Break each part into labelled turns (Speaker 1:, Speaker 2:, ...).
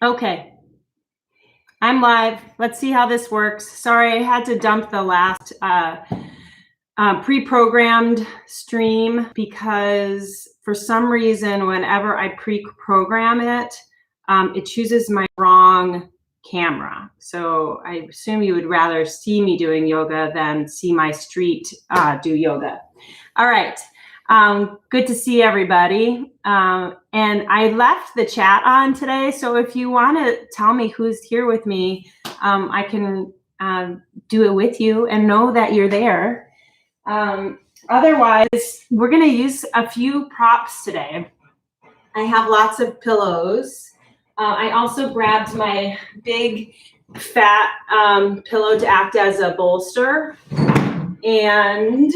Speaker 1: Okay, I'm live. Let's see how this works. Sorry, I had to dump the last pre-programmed stream because for some reason, whenever I pre-program it, it chooses my wrong camera. So I assume you would rather see me doing yoga than see my street do yoga. All right. Good to see everybody. And I left the chat on today. So if you want to tell me who's here with me, I can do it with you and know that you're there. Otherwise, we're going to use a few props today. I have lots of pillows. I also grabbed my big fat pillow to act as a bolster. And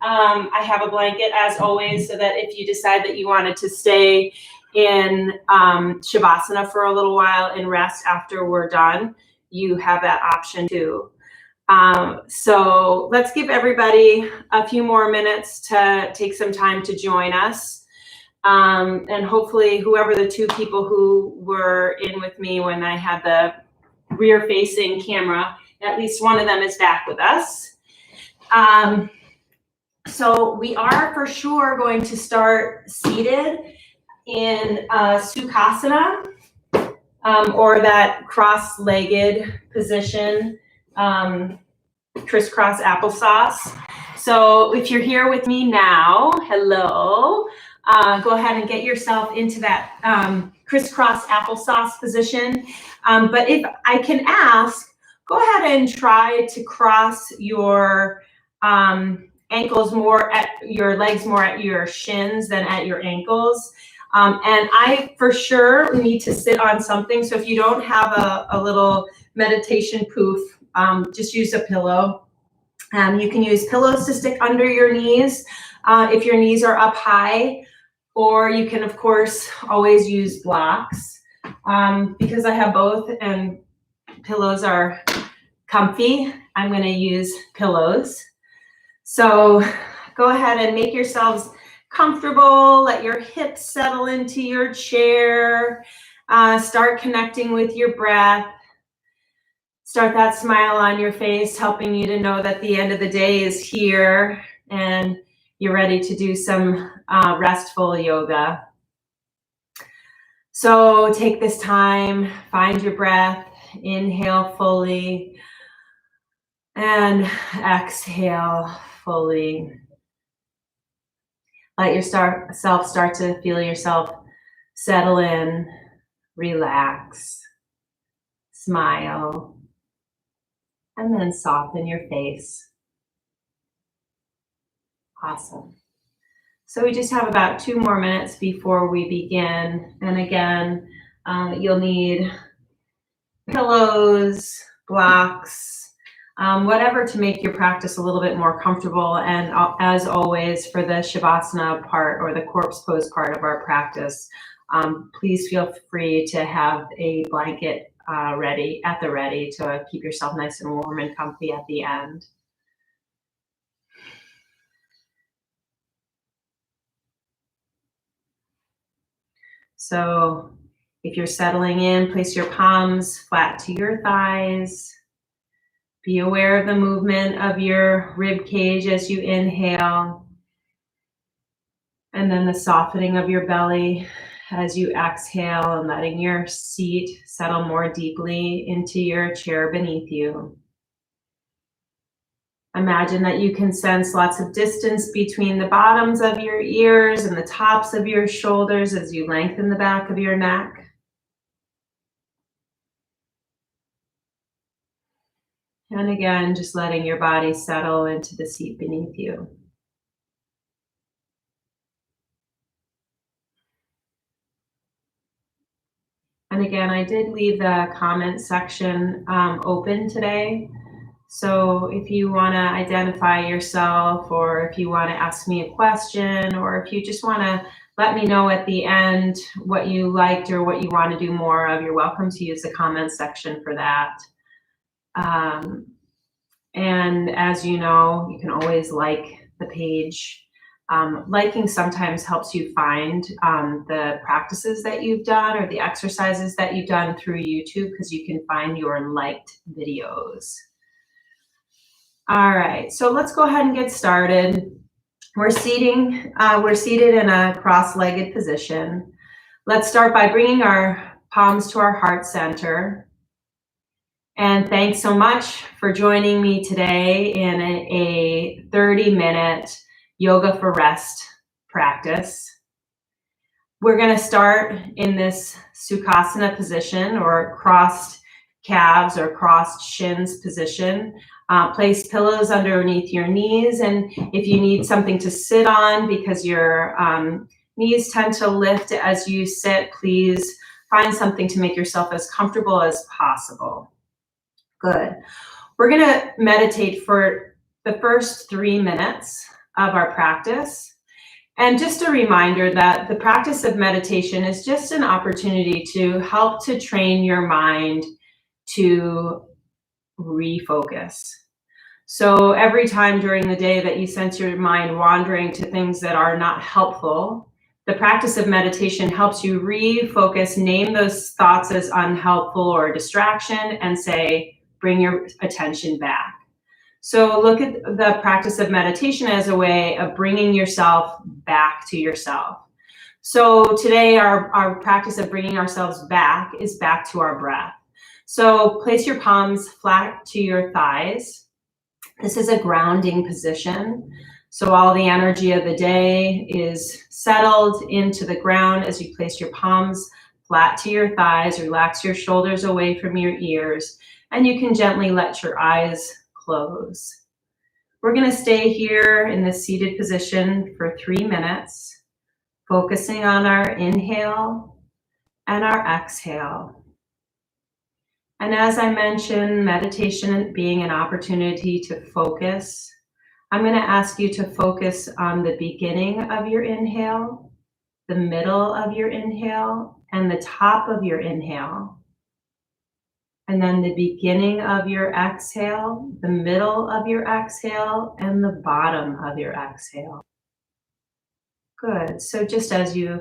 Speaker 1: I have a blanket as always, so that if you decide that you wanted to stay in Shavasana for a little while and rest after we're done, you have that option too. So let's give everybody a few more minutes to take some time to join us. And hopefully whoever the two people who were in with me when I had the rear facing camera, at least one of them is back with us. So we are for sure going to start seated in Sukhasana, or that cross-legged position, crisscross applesauce. So if you're here with me now, hello, go ahead and get yourself into that crisscross applesauce position. But if I can ask, go ahead and try to cross your ankles more at your legs, more at your shins than at your ankles. And I for sure need to sit on something. So if you don't have a little meditation poof, just use a pillow. You can use pillows to stick under your knees if your knees are up high, or you can of course always use blocks. Because I have both and pillows are comfy, I'm going to use pillows. So go ahead and make yourselves comfortable. Let your hips settle into your chair. Start connecting with your breath. Start that smile on your face, helping you to know that the end of the day is here and you're ready to do some restful yoga. So take this time, find your breath, inhale fully, and exhale fully. Let yourself start to feel yourself settle in, relax, smile, and then soften your face. Awesome. So we just have about 2 more minutes before we begin. And again, you'll need pillows, blocks, whatever to make your practice a little bit more comfortable. And as always, for the Shavasana part or the corpse pose part of our practice, please feel free to have a blanket ready to keep yourself nice and warm and comfy at the end. So if you're settling in, place your palms flat to your thighs. Be aware of the movement of your rib cage as you inhale, and then the softening of your belly as you exhale, and letting your seat settle more deeply into your chair beneath you. Imagine that you can sense lots of distance between the bottoms of your ears and the tops of your shoulders as you lengthen the back of your neck. And again, just letting your body settle into the seat beneath you. And again, I did leave the comment section open today. So if you want to identify yourself, or if you want to ask me a question, or if you just want to let me know at the end what you liked or what you want to do more of, you're welcome to use the comment section for that. And as you know, you can always like the page Liking sometimes helps you find the practices that you've done or the exercises that you've done through YouTube, because you can find your liked videos. All right, so let's go ahead and get started. We're seated in a cross-legged position. Let's start by bringing our palms to our heart center. And thanks so much for joining me today in a 30-minute yoga for rest practice. We're going to start in this Sukhasana position, or crossed calves or crossed shins position. Place pillows underneath your knees, and if you need something to sit on because your knees tend to lift as you sit, please find something to make yourself as comfortable as possible. Good. We're going to meditate for the first 3 minutes of our practice. And just a reminder that the practice of meditation is just an opportunity to help to train your mind to refocus. So every time during the day that you sense your mind wandering to things that are not helpful, the practice of meditation helps you refocus, name those thoughts as unhelpful or distraction, and say, bring your attention back. So look at the practice of meditation as a way of bringing yourself back to yourself. So today our practice of bringing ourselves back is back to our breath. So place your palms flat to your thighs. This is a grounding position. So all the energy of the day is settled into the ground as you place your palms flat to your thighs. Relax your shoulders away from your ears, and you can gently let your eyes close. We're going to stay here in this seated position for 3 minutes, focusing on our inhale and our exhale. And as I mentioned, meditation being an opportunity to focus, I'm going to ask you to focus on the beginning of your inhale, the middle of your inhale, and the top of your inhale. And then the beginning of your exhale, the middle of your exhale, and the bottom of your exhale. Good. So just as you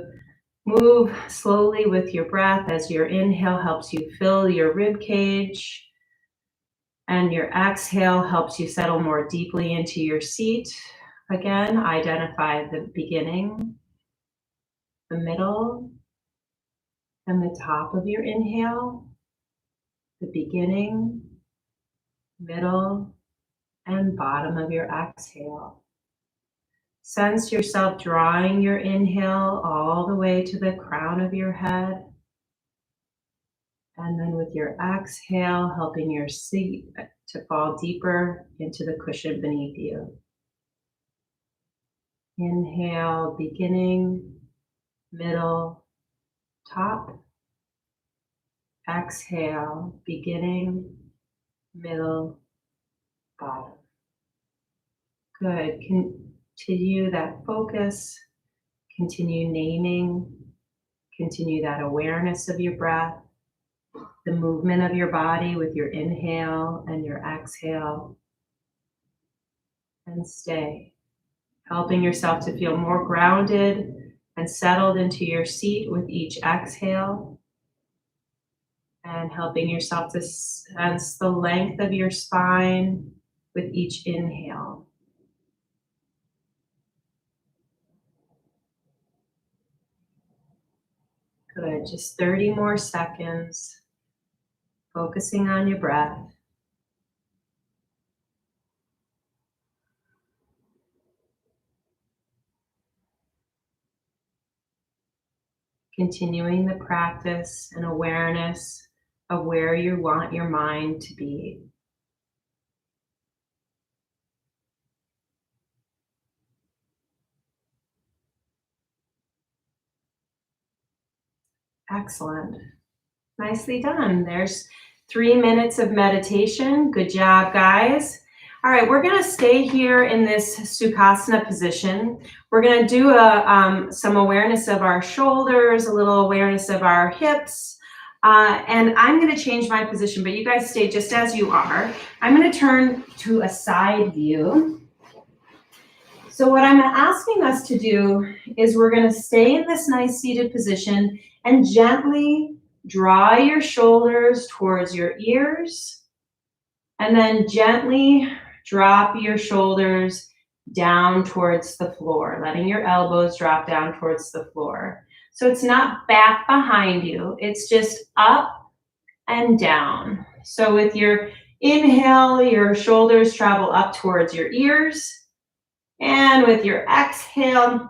Speaker 1: move slowly with your breath, as your inhale helps you fill your rib cage, and your exhale helps you settle more deeply into your seat. Again, identify the beginning, the middle, and the top of your inhale, the beginning, middle, and bottom of your exhale. Sense yourself drawing your inhale all the way to the crown of your head. And then with your exhale, helping your seat to fall deeper into the cushion beneath you. Inhale, beginning, middle, top. Exhale, beginning, middle, bottom. Good. Continue that focus. Continue naming. Continue that awareness of your breath, the movement of your body with your inhale and your exhale. And stay, helping yourself to feel more grounded and settled into your seat with each exhale. And helping yourself to sense the length of your spine with each inhale. Good, just 30 more seconds, focusing on your breath. Continuing the practice and awareness of where you want your mind to be. Excellent. Nicely done. There's 3 minutes of meditation. Good job, guys. All right, we're going to stay here in this Sukhasana position. We're going to do some awareness of our shoulders, a little awareness of our hips, and I'm going to change my position, but you guys stay just as you are. I'm going to turn to a side view. So what I'm asking us to do is we're going to stay in this nice seated position and gently draw your shoulders towards your ears, and then gently drop your shoulders down towards the floor, letting your elbows drop down towards the floor. So it's not back behind you, it's just up and down. So with your inhale, your shoulders travel up towards your ears, and with your exhale,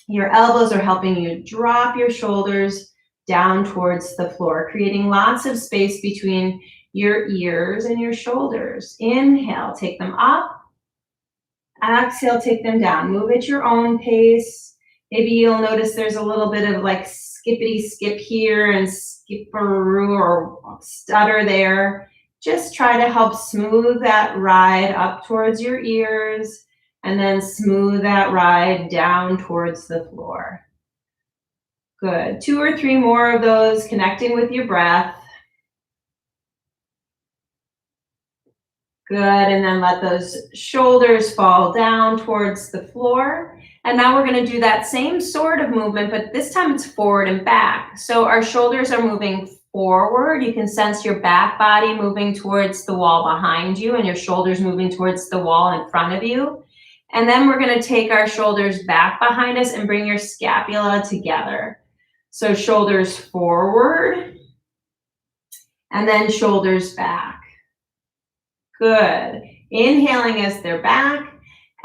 Speaker 1: your elbows are helping you drop your shoulders down towards the floor, creating lots of space between your ears and your shoulders. Inhale, take them up. Exhale, take them down. Move at your own pace. Maybe you'll notice there's a little bit of like skippity skip here and skipperoo or stutter there. Just try to help smooth that ride up towards your ears and then smooth that ride down towards the floor. Good. 2 or 3 more of those, connecting with your breath. Good, and then let those shoulders fall down towards the floor. And now we're going to do that same sort of movement, but this time it's forward and back. So our shoulders are moving forward. You can sense your back body moving towards the wall behind you and your shoulders moving towards the wall in front of you. And then we're going to take our shoulders back behind us and bring your scapula together. So shoulders forward and then shoulders back. Good. Inhaling as they're back,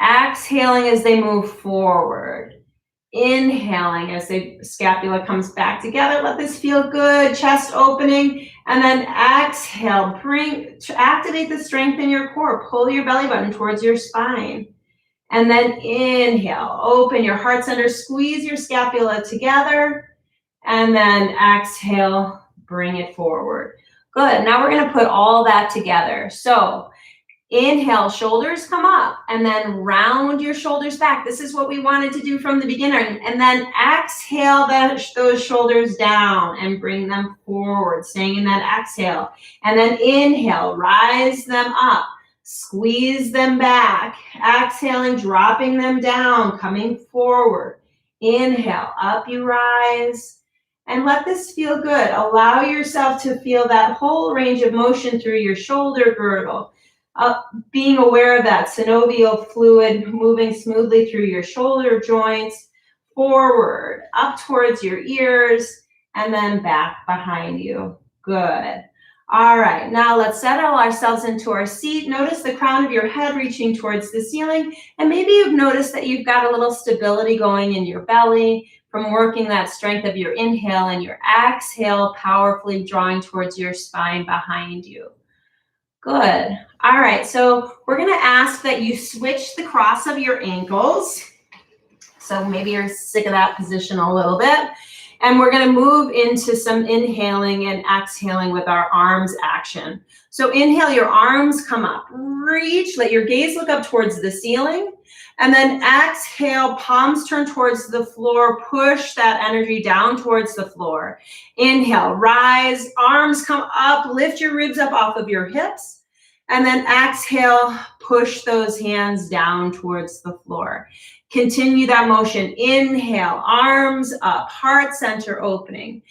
Speaker 1: exhaling as they move forward. Inhaling as the scapula comes back together. Let this feel good. Chest opening. And then exhale. Activate the strength in your core. Pull your belly button towards your spine. And then inhale. Open your heart center. Squeeze your scapula together. And then exhale. Bring it forward. Good. Now we're going to put all that together. So inhale, shoulders come up, and then round your shoulders back. This is what we wanted to do from the beginning. And then exhale those shoulders down and bring them forward, staying in that exhale. And then inhale, rise them up, squeeze them back. Exhaling, dropping them down, coming forward. Inhale, up you rise. And let this feel good. Allow yourself to feel that whole range of motion through your shoulder girdle. Being aware of that synovial fluid moving smoothly through your shoulder joints, forward, up towards your ears, and then back behind you. Good. All right, now let's settle ourselves into our seat. Notice the crown of your head reaching towards the ceiling. And maybe you've noticed that you've got a little stability going in your belly from working that strength of your inhale and your exhale, powerfully drawing towards your spine behind you. Good. All right, so we're going to ask that you switch the cross of your ankles. So maybe you're sick of that position a little bit. And we're going to move into some inhaling and exhaling with our arms action. So inhale, your arms come up, reach, let your gaze look up towards the ceiling. And then exhale, palms turn towards the floor, push that energy down towards the floor. Inhale, rise, arms come up, lift your ribs up off of your hips. And then exhale, push those hands down towards the floor. Continue that motion. Inhale, arms up, heart center opening.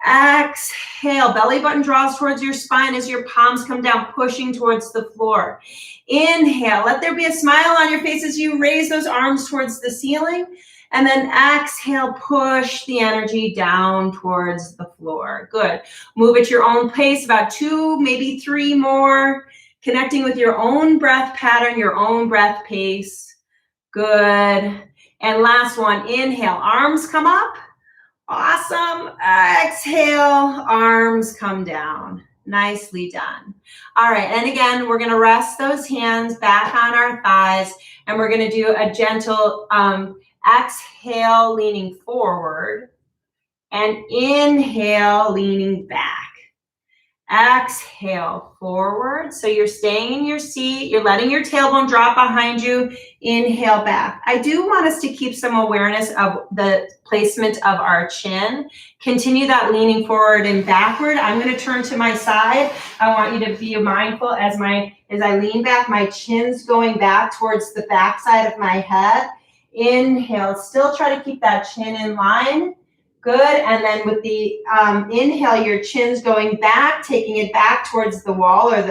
Speaker 1: Exhale, belly button draws towards your spine as your palms come down, pushing towards the floor. Inhale, let there be a smile on your face as you raise those arms towards the ceiling. And then exhale, push the energy down towards the floor. Good. Move at your own pace, about 2, maybe 3 more. Connecting with your own breath pattern, your own breath pace. Good. And last one, inhale, arms come up. Awesome. Exhale, arms come down. Nicely done. All right, and again, we're gonna rest those hands back on our thighs, and we're gonna do a gentle exhale, leaning forward, and inhale, leaning back. Exhale, forward. So you're staying in your seat. You're letting your tailbone drop behind you. Inhale back. I do want us to keep some awareness of the placement of our chin. Continue that leaning forward and backward. I'm going to turn to my side. I want you to be mindful as I lean back, my chin's going back towards the back side of my head. Inhale, still try to keep that chin in line. Good, and then with the inhale, your chin's going back, taking it back towards the wall or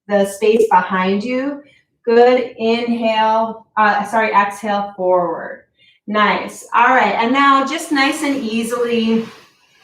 Speaker 1: the space behind you. Good, inhale, exhale forward. Nice, all right, and now just nice and easily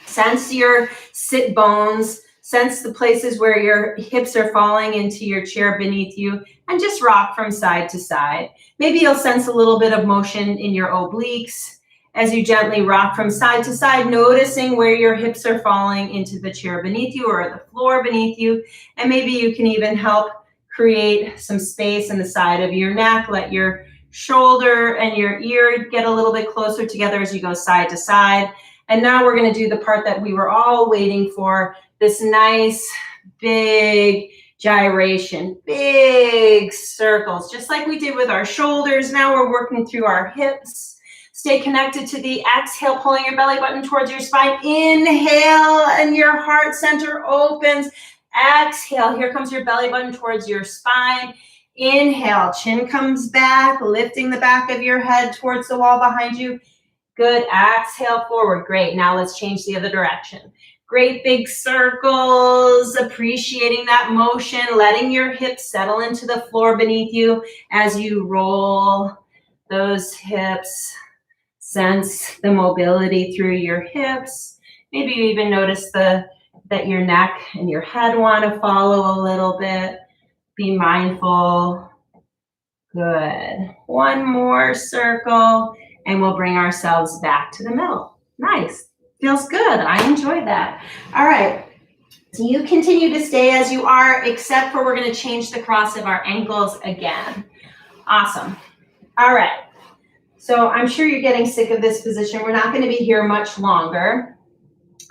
Speaker 1: sense your sit bones, sense the places where your hips are falling into your chair beneath you, and just rock from side to side. Maybe you'll sense a little bit of motion in your obliques as you gently rock from side to side, noticing where your hips are falling into the chair beneath you or the floor beneath you. And maybe you can even help create some space in the side of your neck. Let your shoulder and your ear get a little bit closer together as you go side to side. And now we're going to do the part that we were all waiting for, this nice big gyration, big circles, just like we did with our shoulders. Now we're working through our hips. Stay connected to the exhale, pulling your belly button towards your spine. Inhale, and your heart center opens. Exhale, here comes your belly button towards your spine. Inhale, chin comes back, lifting the back of your head towards the wall behind you. Good, exhale forward. Great, now let's change the other direction. Great big circles, appreciating that motion, letting your hips settle into the floor beneath you as you roll those hips. Sense the mobility through your hips. Maybe you even notice that your neck and your head want to follow a little bit. Be mindful. Good. One more circle, and we'll bring ourselves back to the middle. Nice. Feels good. I enjoyed that. All right. So you continue to stay as you are, except for we're going to change the cross of our ankles again. Awesome. All right. So I'm sure you're getting sick of this position. We're not going to be here much longer,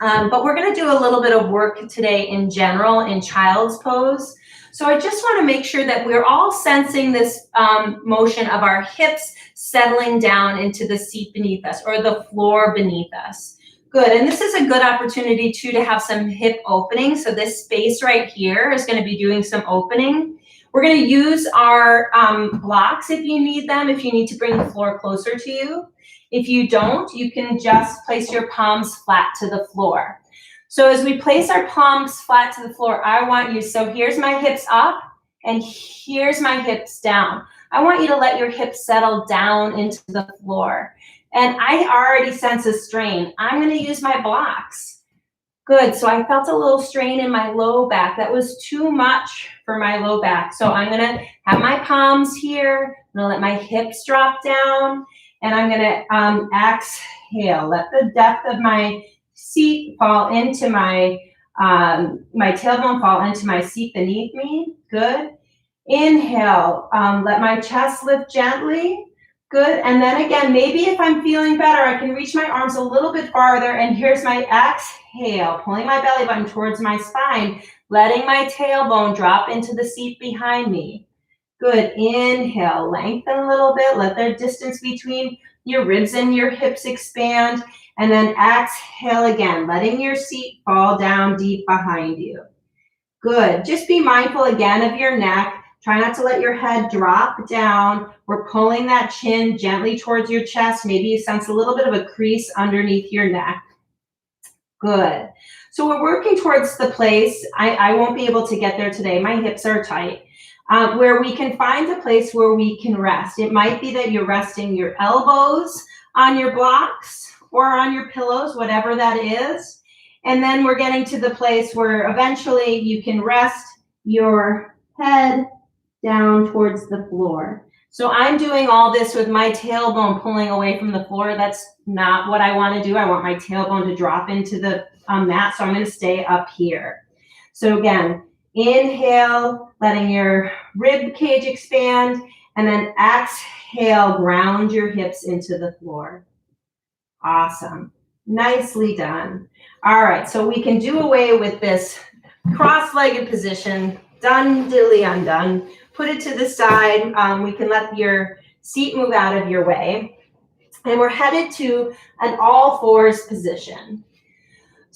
Speaker 1: but we're going to do a little bit of work today in general in child's pose. So I just want to make sure that we're all sensing this motion of our hips settling down into the seat beneath us or the floor beneath us. Good, and this is a good opportunity too to have some hip opening. So this space right here is going to be doing some opening. We're going to use our blocks if you need them, if you need to bring the floor closer to you. If you don't, you can just place your palms flat to the floor. So as we place our palms flat to the floor, I want you, so here's my hips up and here's my hips down. I want you to let your hips settle down into the floor. And I already sense a strain. I'm going to use my blocks. Good, so I felt a little strain in my low back. That was too much for my low back. So I'm going to have my palms here. I'm going to let my hips drop down. And I'm going to exhale. Let the depth of my seat fall into my tailbone fall into my seat beneath me. Good. Inhale. Let my chest lift gently. Good, and then again, maybe if I'm feeling better, I can reach my arms a little bit farther, and here's my exhale, pulling my belly button towards my spine, letting my tailbone drop into the seat behind me. Good, inhale, lengthen a little bit, let the distance between your ribs and your hips expand, and then exhale again, letting your seat fall down deep behind you. Good, just be mindful again of your neck. Try not to let your head drop down. We're pulling that chin gently towards your chest. Maybe you sense a little bit of a crease underneath your neck. Good. So we're working towards the place, I won't be able to get there today. My hips are tight. Where we can find a place where we can rest. It might be that you're resting your elbows on your blocks or on your pillows, whatever that is. And then we're getting to the place where eventually you can rest your head down towards the floor. So I'm doing all this with my tailbone pulling away from the floor. That's not what I want to do. I want my tailbone to drop into the mat, so I'm going to stay up here. So again, inhale, letting your rib cage expand, and then exhale, ground your hips into the floor. Awesome. Nicely done. All right, so we can do away with this cross-legged position. Done, dilly undone. Put it to the side. We can let your seat move out of your way. And we're headed to an all fours position.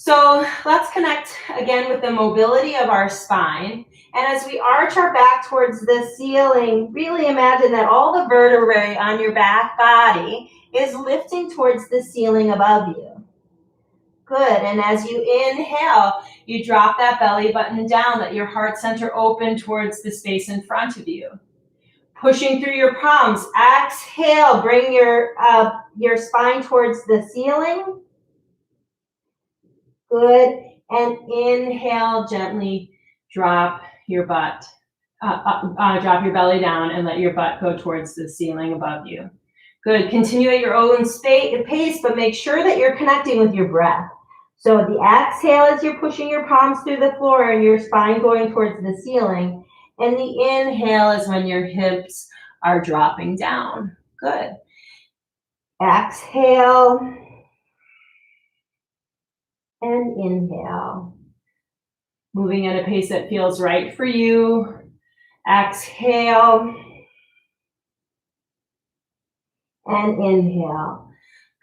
Speaker 1: So let's connect again with the mobility of our spine. And as we arch our back towards the ceiling, really imagine that all the vertebrae on your back body is lifting towards the ceiling above you. Good, and as you inhale, you drop that belly button down, let your heart center open towards the space in front of you. Pushing through your palms, exhale, bring your spine towards the ceiling. Good, and inhale, gently drop your butt, drop your belly down and let your butt go towards the ceiling above you. Good, continue at your own pace, but make sure that you're connecting with your breath. So the exhale as you're pushing your palms through the floor and your spine going towards the ceiling. And the inhale is when your hips are dropping down. Good. Exhale. And inhale. Moving at a pace that feels right for you. Exhale. And inhale.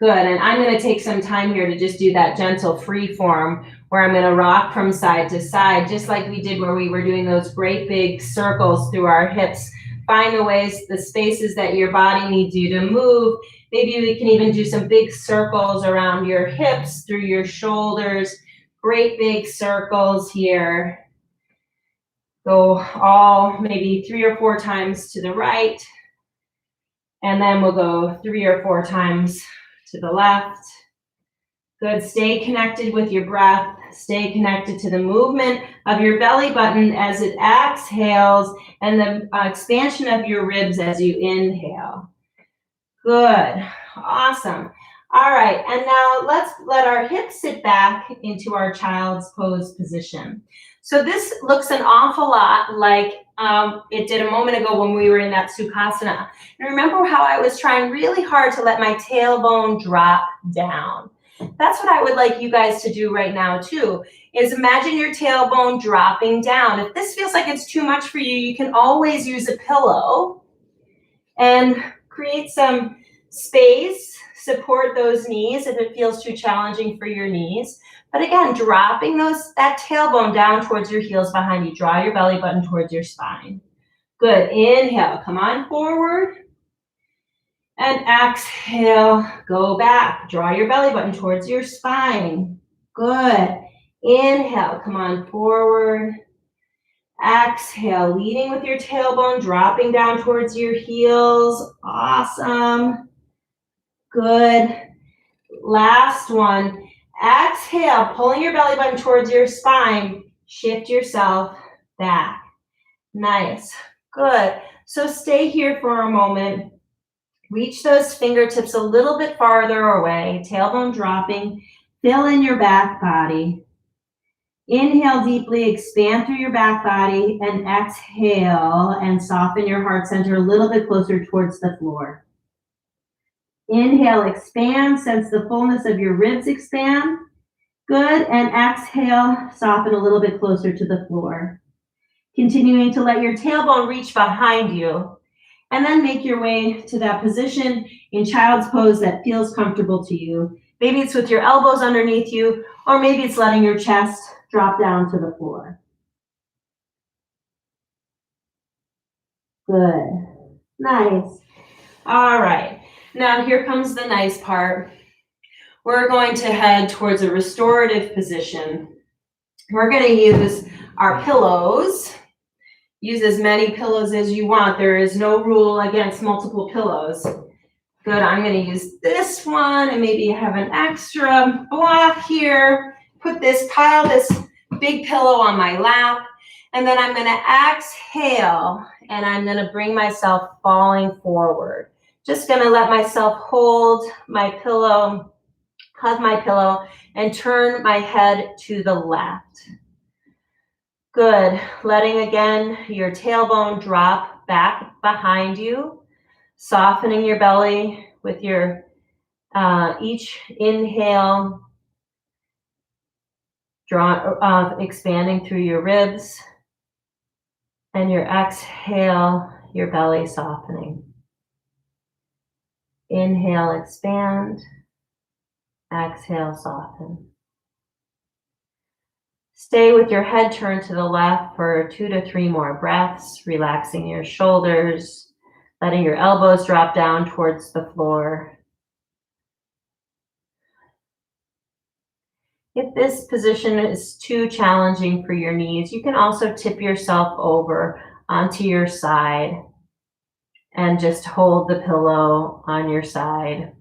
Speaker 1: Good, and I'm going to take some time here to just do that gentle free form where I'm going to rock from side to side, just like we did where we were doing those great big circles through our hips. Find the ways, the spaces that your body needs you to move. Maybe we can even do some big circles around your hips, through your shoulders. Great big circles here. Go all maybe 3 or 4 times to the right. And then we'll go 3 or 4 times to the left. Good, stay connected with your breath. Stay connected to the movement of your belly button as it exhales and the expansion of your ribs as you inhale. Good, awesome. All right, and now let's let our hips sit back into our child's pose position. So this looks an awful lot like it did a moment ago when we were in that Sukhasana. And remember how I was trying really hard to let my tailbone drop down. That's what I would like you guys to do right now too, is imagine your tailbone dropping down. If this feels like it's too much for you, you can always use a pillow and create some space, support those knees if it feels too challenging for your knees. But again, dropping that tailbone down towards your heels behind you. Draw your belly button towards your spine. Good, inhale, come on forward. And exhale, go back. Draw your belly button towards your spine. Good. Inhale, come on forward. Exhale, leading with your tailbone, dropping down towards your heels. Awesome. Good. Last one. Exhale, pulling your belly button towards your spine. Shift yourself back. Nice. Good. So stay here for a moment. Reach those fingertips a little bit farther away, tailbone dropping. Fill in your back body. Inhale deeply, expand through your back body, and exhale and soften your heart center a little bit closer towards the floor. Inhale, expand, sense the fullness of your ribs expand. Good, and exhale, soften a little bit closer to the floor. Continuing to let your tailbone reach behind you. And then make your way to that position in child's pose that feels comfortable to you. Maybe it's with your elbows underneath you, or maybe it's letting your chest drop down to the floor. Good. Nice. All right. Now here comes the nice part. We're going to head towards a restorative position. We're going to use our pillows. Use as many pillows as you want. There is no rule against multiple pillows. Good, I'm going to use this one and maybe have an extra block here. Put pile this big pillow on my lap. And then I'm going to exhale and I'm going to bring myself falling forward. Just going to let myself hold my pillow, hug my pillow, and turn my head to the left. Good. Letting again your tailbone drop back behind you, softening your belly with your each inhale, expanding through your ribs, and your exhale, your belly softening. Inhale, expand. Exhale, soften.
Speaker 2: Stay with your head turned to the left for 2 to 3 more breaths, relaxing your shoulders, letting your elbows drop down towards the floor. If this position is too challenging for your knees, you can also tip yourself over onto your side and just hold the pillow on your side.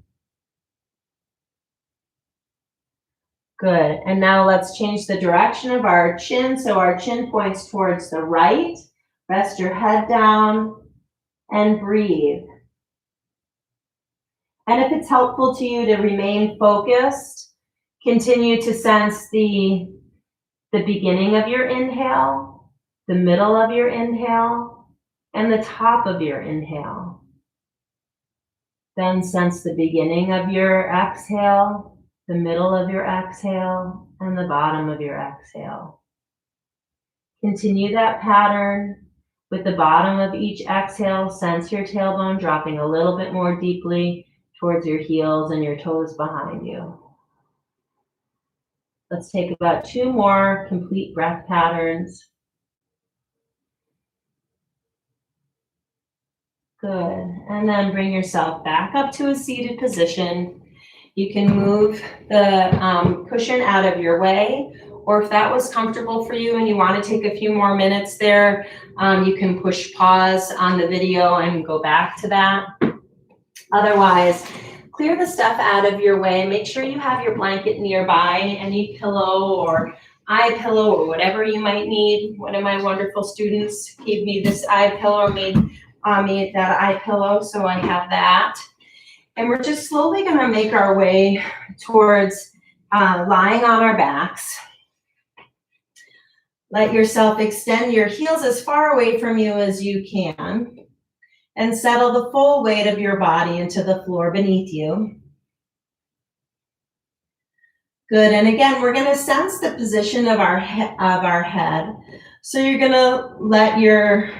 Speaker 2: Good. And now let's change the direction of our chin. So our chin points towards the right. Rest your head down and breathe. And if it's helpful to you to remain focused, continue to sense the beginning of your inhale, the middle of your inhale, and the top of your inhale. Then sense the beginning of your exhale, the middle of your exhale, and the bottom of your exhale. Continue that pattern. With the bottom of each exhale, sense your tailbone dropping a little bit more deeply towards your heels and your toes behind you. Let's take about 2 more complete breath patterns. Good. And then bring yourself back up to a seated position. You can move the cushion out of your way, or if that was comfortable for you and you want to take a few more minutes there, you can push pause on the video and go back to that. Otherwise, clear the stuff out of your way. Make sure you have your blanket nearby, any pillow or eye pillow or whatever you might need. One of my wonderful students gave me this eye pillow, made that eye pillow, so I have that. And we're just slowly going to make our way towards lying on our backs. Let yourself extend your heels as far away from you as you can and settle the full weight of your body into the floor beneath you. Good, and again, we're going to sense the position of our head. So you're going to let your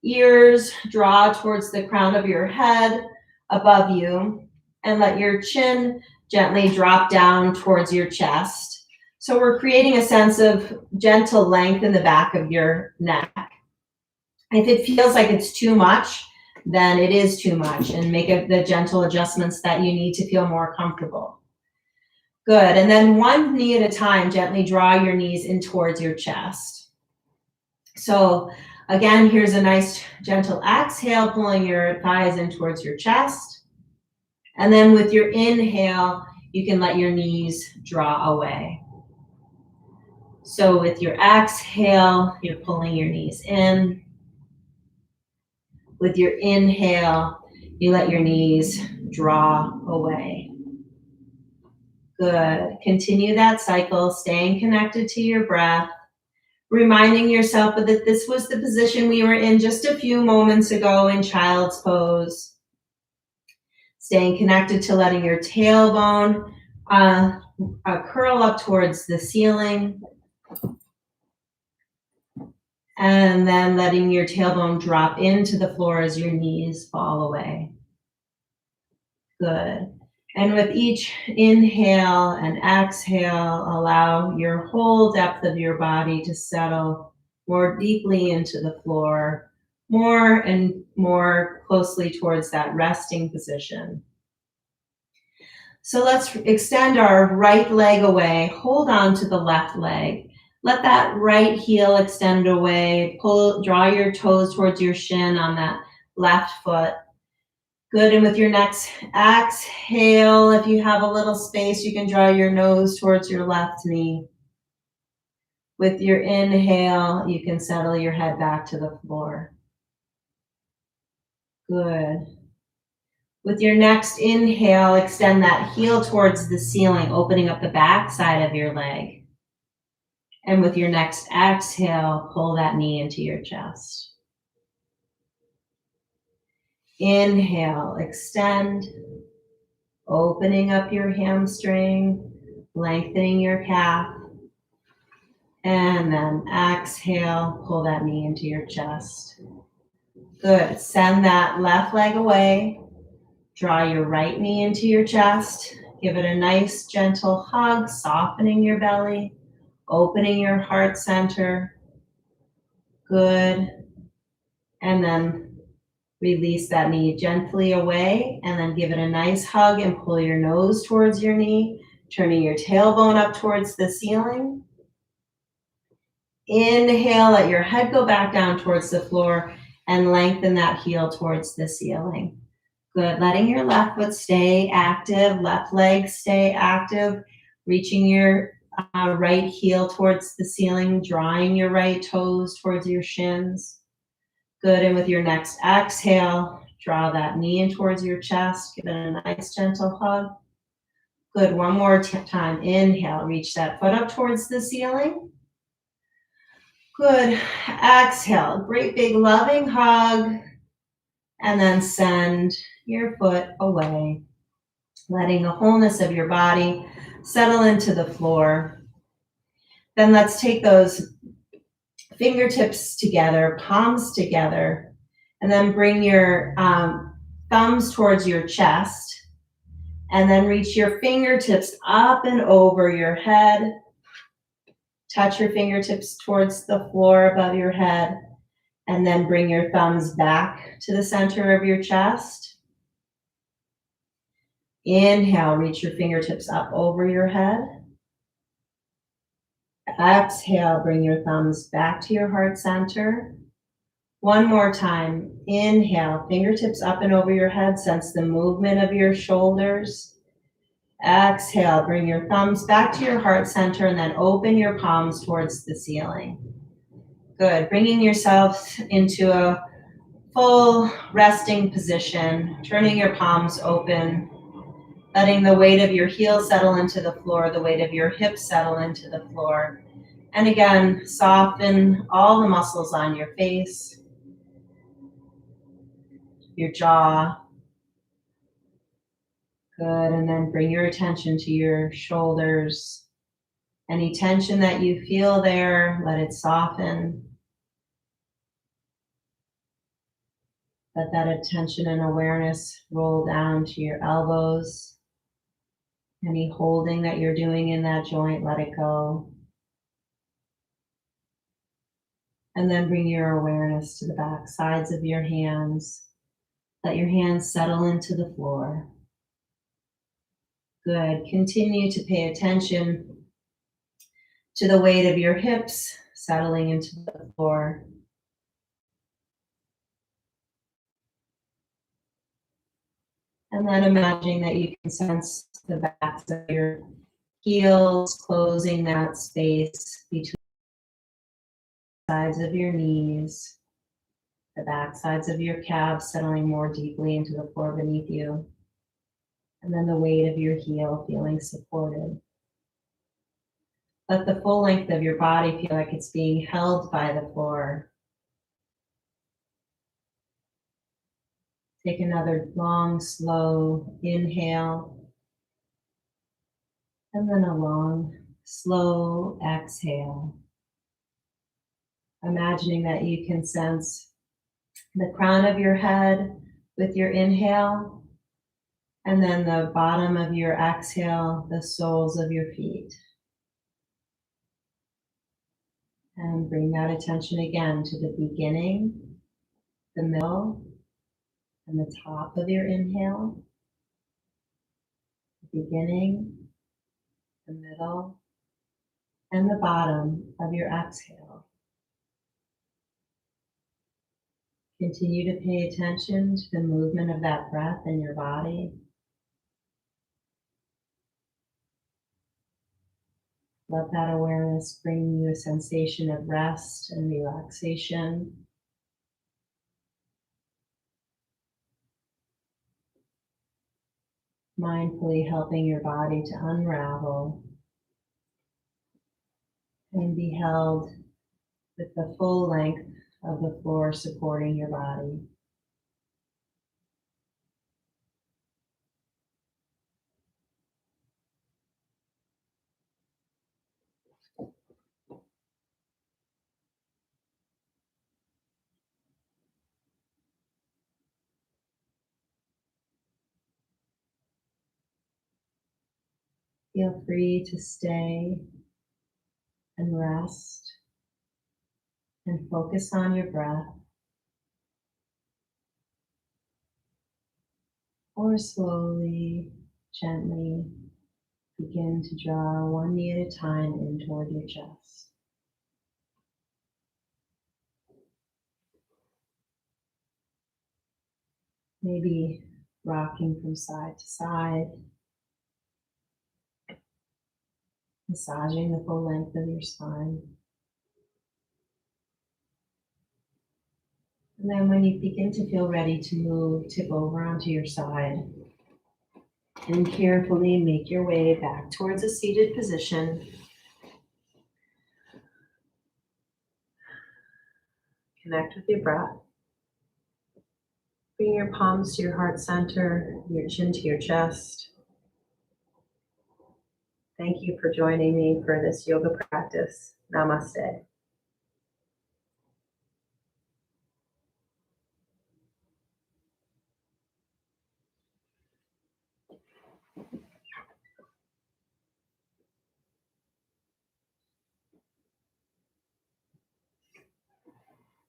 Speaker 2: ears draw towards the crown of your head above you, and let your chin gently drop down towards your chest. So we're creating a sense of gentle length in the back of your neck. If it feels like it's too much, then it is too much, and make the gentle adjustments that you need to feel more comfortable. Good, and then one knee at a time, gently draw your knees in towards your chest. So again, here's a nice gentle exhale, pulling your thighs in towards your chest. And then with your inhale, you can let your knees draw away. So with your exhale, you're pulling your knees in. With your inhale, you let your knees draw away. Good. Continue that cycle, staying connected to your breath, reminding yourself that this was the position we were in just a few moments ago in child's pose. Staying connected to letting your tailbone curl up towards the ceiling. And then letting your tailbone drop into the floor as your knees fall away. Good. And with each inhale and exhale, allow your whole depth of your body to settle more deeply into the floor, more and more closely towards that resting position. So let's extend our right leg away, hold on to the left leg. Let that right heel extend away, draw your toes towards your shin on that left foot. Good, and with your next exhale, if you have a little space, you can draw your nose towards your left knee. With your inhale, you can settle your head back to the floor. Good. With your next inhale, extend that heel towards the ceiling, opening up the back side of your leg. And with your next exhale, pull that knee into your chest. Inhale, extend, opening up your hamstring, lengthening your calf. And then exhale, pull that knee into your chest. Good. Send that left leg away. Draw your right knee into your chest. Give it a nice gentle hug, softening your belly. Opening your heart center. Good. And then release that knee gently away, and then give it a nice hug and pull your nose towards your knee, turning your tailbone up towards the ceiling. Inhale, let your head go back down towards the floor and lengthen that heel towards the ceiling. Good, letting your left foot stay active, left leg stay active, reaching your right heel towards the ceiling, drawing your right toes towards your shins. Good, and with your next exhale, draw that knee in towards your chest, give it a nice gentle hug. Good, one more time, inhale, reach that foot up towards the ceiling. Good, exhale, great big loving hug, and then send your foot away, letting the wholeness of your body settle into the floor. Then let's take those fingertips together, palms together, and then bring your thumbs towards your chest, and then reach your fingertips up and over your head. Touch your fingertips towards the floor above your head, and then bring your thumbs back to the center of your chest. Inhale, reach your fingertips up over your head. Exhale, bring your thumbs back to your heart center. One more time. Inhale, fingertips up and over your head. Sense the movement of your shoulders. Exhale, bring your thumbs back to your heart center and then open your palms towards the ceiling. Good. Bringing yourself into a full resting position, turning your palms open, letting the weight of your heels settle into the floor, the weight of your hips settle into the floor. And again, soften all the muscles on your face, your jaw. Good, and then bring your attention to your shoulders. Any tension that you feel there, let it soften. Let that attention and awareness roll down to your elbows. Any holding that you're doing in that joint, let it go. And then bring your awareness to the back sides of your hands. Let your hands settle into the floor. Good. Continue to pay attention to the weight of your hips settling into the floor. And then imagining that you can sense the backs of your heels closing that space between the sides of your knees, the back sides of your calves settling more deeply into the floor beneath you, and then the weight of your heel feeling supported. Let the full length of your body feel like it's being held by the floor. Take another long, slow inhale, and then a long, slow exhale. Imagining that you can sense the crown of your head with your inhale, and then the bottom of your exhale, the soles of your feet. And bring that attention again to the beginning, the middle, and the top of your inhale. The beginning, the middle, and the bottom of your exhale. Continue to pay attention to the movement of that breath in your body. Let that awareness bring you a sensation of rest and relaxation. Mindfully helping your body to unravel and be held with the full length of the floor supporting your body. Feel free to stay and rest and focus on your breath. Or slowly, gently begin to draw one knee at a time in toward your chest. Maybe rocking from side to side, massaging the full length of your spine. And then when you begin to feel ready to move, tip over onto your side and carefully make your way back towards a seated position. Connect with your breath. Bring your palms to your heart center, your chin to your chest. Thank you for joining me for this yoga practice. Namaste.